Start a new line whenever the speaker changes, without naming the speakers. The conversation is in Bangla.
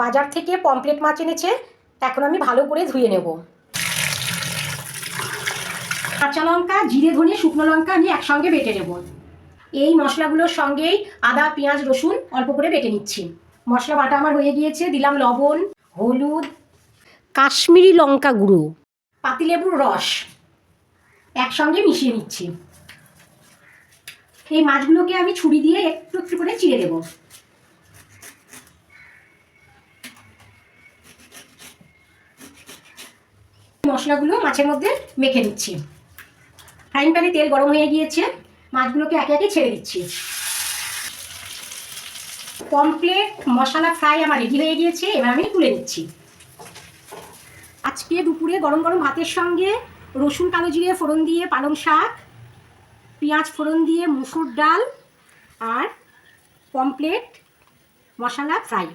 বাজার থেকে পমফ্রেট মাছ এনেছে, এখন আমি ভালো করে ধুয়ে নেব। কাঁচা লঙ্কা, জিরে, ধনে, শুকনো লঙ্কা আমি একসঙ্গে বেটে নেব। এই মশলাগুলোর সঙ্গেই আদা, পেঁয়াজ, রসুন অল্প করে বেটে নিচ্ছি। মশলা বাটা আমার হয়ে গিয়েছে। দিলাম লবণ, হলুদ, কাশ্মীরি লঙ্কা গুঁড়ো, পাতিলেবুর রস একসঙ্গে মিশিয়ে নিচ্ছি। এই মাছগুলোকে আমি ছুরি দিয়ে একটু একটু করে চিড়ে দেব। মশলাগুলো মাছের মধ্যে মেখে নিচ্ছি। ফ্রাইং প্যানে তেল গরম হয়ে গিয়েছে, মাছগুলোকে একে একে ছেড়ে দিচ্ছি। পমফ্রেট মশলা ফ্রাই আমার রেডি হয়ে গিয়েছে, এবার আমি তুলে নিচ্ছি। আজকে দুপুরে গরম গরম ভাতের সঙ্গে রসুন কালো জিরে ফোড়ন দিয়ে পালং শাক, পেঁয়াজ ফোড়ন দিয়ে মুসুর ডাল আর পমফ্রেট মশলা ফ্রাই।